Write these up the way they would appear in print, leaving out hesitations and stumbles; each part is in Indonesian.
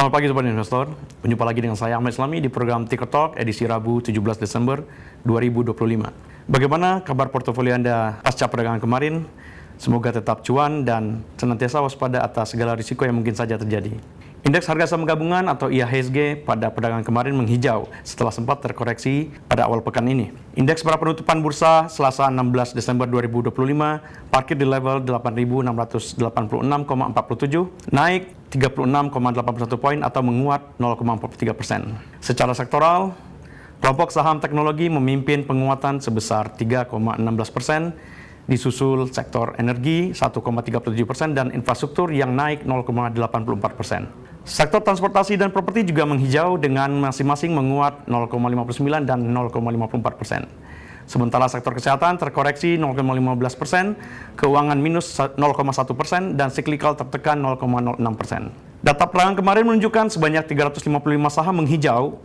Selamat pagi Sobat Investor, berjumpa lagi dengan saya Ahmad Islami di program Ticker Talk edisi Rabu 17 Desember 2025. Bagaimana kabar portofolio Anda pasca perdagangan kemarin? Semoga tetap cuan dan senantiasa waspada atas segala risiko yang mungkin saja terjadi. Indeks harga saham gabungan atau IHSG pada perdagangan kemarin menghijau setelah sempat terkoreksi pada awal pekan ini. Indeks pada penutupan bursa Selasa 16 Desember 2025 parkir di level 8.686,47, naik 36,81 poin atau menguat 0,43%. Secara sektoral, kelompok saham teknologi memimpin penguatan sebesar 3,16%, disusul sektor energi 1,37% dan infrastruktur yang naik 0,84%. Sektor transportasi dan properti juga menghijau dengan masing-masing menguat 0,59 dan 0,54%. Sementara sektor kesehatan terkoreksi 0,15%, keuangan minus 0,1% dan cyclical tertekan 0,06%. Data perdagangan kemarin menunjukkan sebanyak 355 saham menghijau,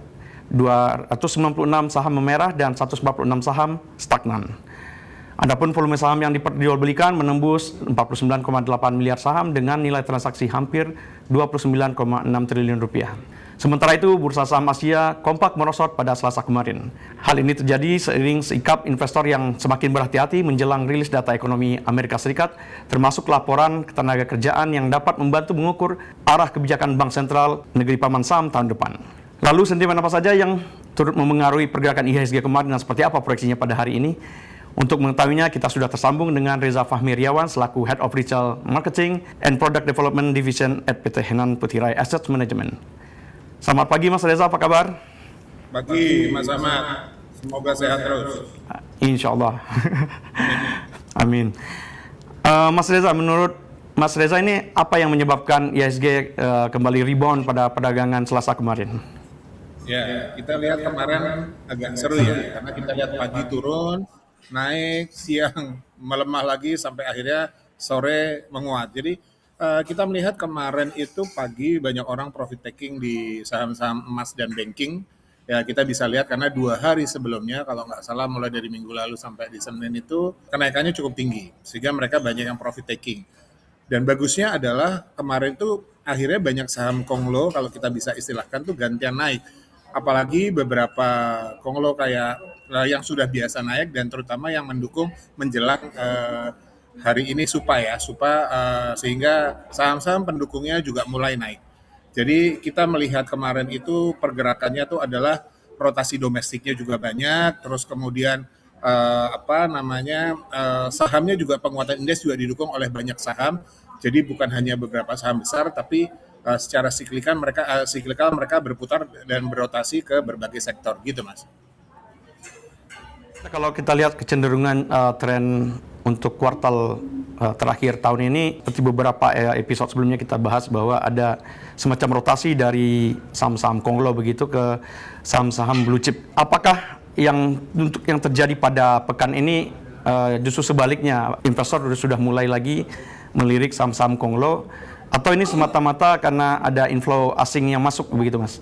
296 saham memerah dan 146 saham stagnan. Adapun volume saham yang diperjualbelikan menembus 49,8 miliar saham dengan nilai transaksi hampir 29,6 triliun rupiah. Sementara itu, bursa saham Asia kompak merosot pada Selasa kemarin. Hal ini terjadi seiring sikap investor yang semakin berhati-hati menjelang rilis data ekonomi Amerika Serikat, termasuk laporan ketenagakerjaan yang dapat membantu mengukur arah kebijakan Bank Sentral Negeri Paman Sam tahun depan. Lalu sentimen apa saja yang turut memengaruhi pergerakan IHSG kemarin dan seperti apa proyeksinya pada hari ini? Untuk mengetahuinya, kita sudah tersambung dengan Reza Fahmi Riawan selaku Head of Retail Marketing and Product Development Division at PT Henan Puthirai Asset Management. Selamat pagi Mas Reza, apa kabar? Pagi Mas Ahmad, semoga sehat terus. Insya Allah. Amin. Mas Reza, menurut Mas Reza ini apa yang menyebabkan IHSG kembali rebound pada perdagangan Selasa kemarin? Ya, kita lihat kemarin agak seru ya, karena kita lihat pagi turun, naik, siang melemah lagi sampai akhirnya sore menguat. Jadi kita melihat kemarin itu pagi banyak orang profit taking di saham-saham emas dan banking. Ya kita bisa lihat karena 2 hari sebelumnya kalau nggak salah mulai dari minggu lalu sampai di Senin itu kenaikannya cukup tinggi sehingga mereka banyak yang profit taking. Dan bagusnya adalah kemarin tuh akhirnya banyak saham konglo kalau kita bisa istilahkan tuh gantian naik. Apalagi beberapa konglo kayak yang sudah biasa naik dan terutama yang mendukung menjelang hari ini SUPA sehingga saham-saham pendukungnya juga mulai naik. Jadi kita melihat kemarin itu pergerakannya tuh adalah rotasi domestiknya juga banyak, terus kemudian sahamnya juga penguatan indeks juga didukung oleh banyak saham. Jadi bukan hanya beberapa saham besar tapi secara siklikal mereka berputar dan berotasi ke berbagai sektor gitu Mas. Kalau kita lihat kecenderungan tren untuk kuartal terakhir tahun ini, seperti beberapa episode sebelumnya kita bahas bahwa ada semacam rotasi dari saham-saham konglo begitu ke saham-saham blue chip. Apakah yang terjadi pada pekan ini justru sebaliknya, investor sudah mulai lagi melirik saham-saham konglo, atau ini semata-mata karena ada inflow asing yang masuk begitu Mas?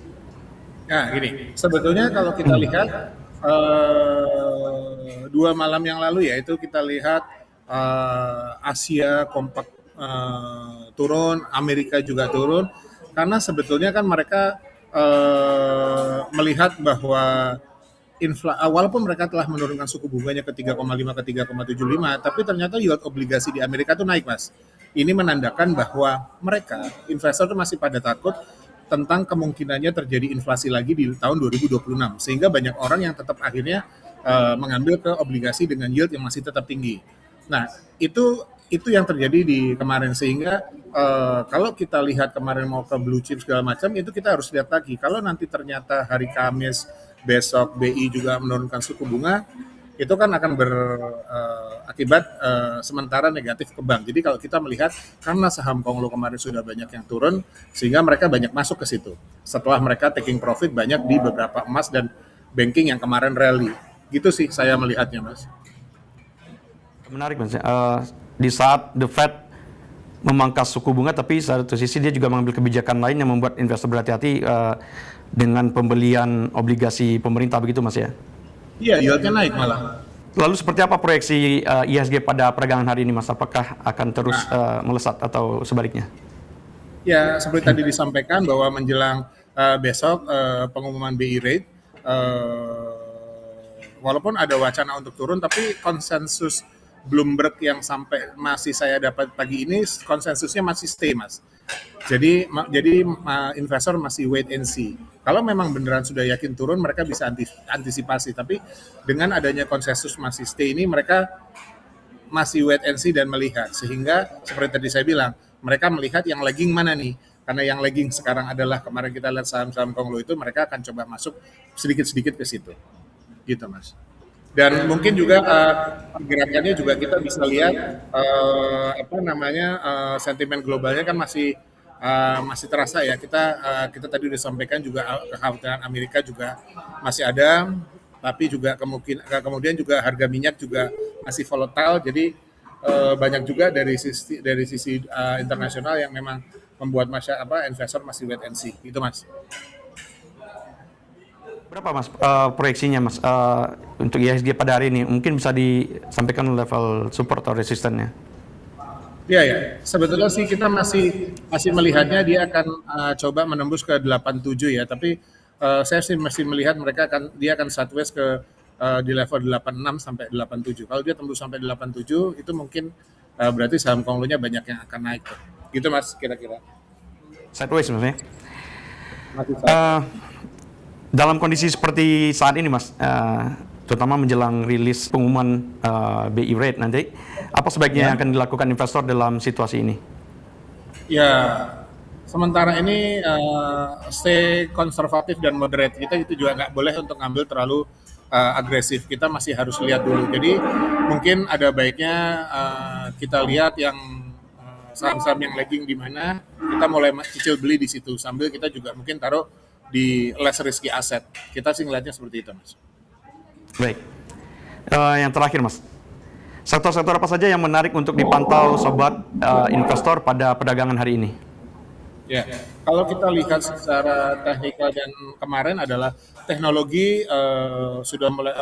Nah gini, sebetulnya kalau kita lihat 2 malam yang lalu ya itu kita lihat Asia kompak turun, Amerika juga turun karena sebetulnya kan mereka melihat bahwa walaupun mereka telah menurunkan suku bunganya ke 3,5 ke 3,75 tapi ternyata yield obligasi di Amerika tuh naik Mas. Ini menandakan bahwa mereka investor tuh masih pada takut tentang kemungkinannya terjadi inflasi lagi di tahun 2026 sehingga banyak orang yang tetap akhirnya mengambil ke obligasi dengan yield yang masih tetap tinggi. Nah itu yang terjadi di kemarin sehingga kalau kita lihat kemarin mau ke blue chip segala macam itu kita harus lihat lagi kalau nanti ternyata hari Kamis besok BI juga menurunkan suku bunga itu kan akan berakibat sementara negatif ke bank. Jadi kalau kita melihat karena saham konglo kemarin sudah banyak yang turun sehingga mereka banyak masuk ke situ. Setelah mereka taking profit banyak di beberapa emas dan banking yang kemarin rally. Gitu sih saya melihatnya Mas. Menarik Mas. Di saat The Fed memangkas suku bunga tapi satu sisi dia juga mengambil kebijakan lain yang membuat investor berhati-hati dengan pembelian obligasi pemerintah begitu Mas ya? Iya, yieldnya naik malah. Lalu seperti apa proyeksi IHSG pada perdagangan hari ini Mas? Apakah akan terus melesat atau sebaliknya? Ya, seperti tadi disampaikan bahwa menjelang besok pengumuman BI rate, walaupun ada wacana untuk turun, tapi konsensus Bloomberg yang sampai masih saya dapat pagi ini konsensusnya masih stay, Mas. Jadi investor masih wait and see. Kalau memang beneran sudah yakin turun, mereka bisa antisipasi. Tapi dengan adanya konsensus masih stay ini, mereka masih wait and see dan melihat. Sehingga seperti tadi saya bilang, mereka melihat yang lagging mana nih. Karena yang lagging sekarang adalah kemarin kita lihat saham-saham Konglo itu, mereka akan coba masuk sedikit-sedikit ke situ. Gitu, Mas. Dan mungkin juga gerakannya juga kita bisa lihat sentimen globalnya kan masih terasa ya. Kita tadi sudah sampaikan juga kekhawatiran Amerika juga masih ada, tapi juga kemudian juga harga minyak juga masih volatile. Jadi banyak juga dari sisi internasional yang memang membuat investor masih wait and see. Gitu, Mas. Berapa Mas proyeksinya Mas untuk IHSG pada hari ini? Mungkin bisa disampaikan level support atau resistennya. Ya. Sebetulnya sih kita masih melihatnya dia akan coba menembus ke 87 ya, tapi saya sih masih melihat dia akan sideways di level 86 sampai 87. Kalau dia tembus sampai 87 itu mungkin berarti saham Konglonya banyak yang akan naik tuh. Gitu Mas kira-kira. Sideways maksudnya. Masih sideways. Dalam kondisi seperti saat ini Mas, terutama menjelang rilis pengumuman BI rate nanti, apa sebaiknya yang akan dilakukan investor dalam situasi ini? Ya, sementara ini stay konservatif dan moderate. Kita itu juga nggak boleh untuk ngambil terlalu agresif. Kita masih harus lihat dulu. Jadi mungkin ada baiknya kita lihat yang saham-saham yang lagging di mana, kita mulai cicil beli di situ. Sambil kita juga mungkin taruh di less risky asset. Kita sih ngelihatnya seperti itu, Mas. Baik. Yang terakhir, Mas. Sektor-sektor apa saja yang menarik untuk dipantau sobat investor pada perdagangan hari ini? Ya, kalau kita lihat secara teknikal dan kemarin adalah teknologi sudah mulai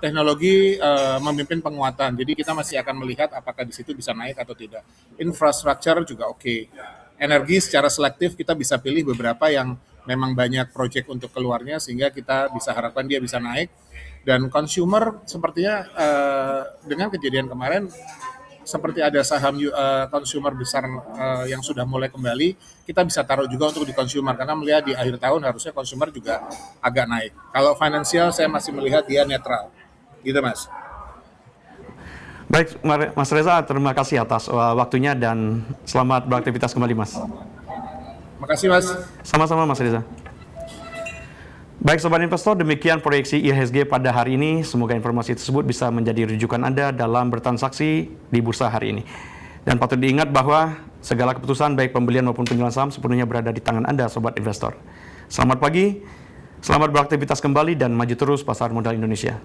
teknologi memimpin penguatan. Jadi kita masih akan melihat apakah di situ bisa naik atau tidak. Infrastruktur juga oke. Energi secara selektif kita bisa pilih beberapa yang memang banyak proyek untuk keluarnya sehingga kita bisa harapkan dia bisa naik. Dan consumer sepertinya dengan kejadian kemarin seperti ada saham consumer besar yang sudah mulai kembali, kita bisa taruh juga untuk di consumer karena melihat di akhir tahun harusnya consumer juga agak naik. Kalau financial saya masih melihat dia netral. Gitu Mas. Baik Mas Reza, terima kasih atas waktunya dan selamat beraktivitas kembali Mas. Makasih Mas. Sama-sama Mas Reza. Baik Sobat Investor, demikian proyeksi IHSG pada hari ini. Semoga informasi tersebut bisa menjadi rujukan Anda dalam bertransaksi di bursa hari ini. Dan patut diingat bahwa segala keputusan baik pembelian maupun penjualan saham sepenuhnya berada di tangan Anda Sobat Investor. Selamat pagi, selamat beraktivitas kembali dan maju terus pasar modal Indonesia.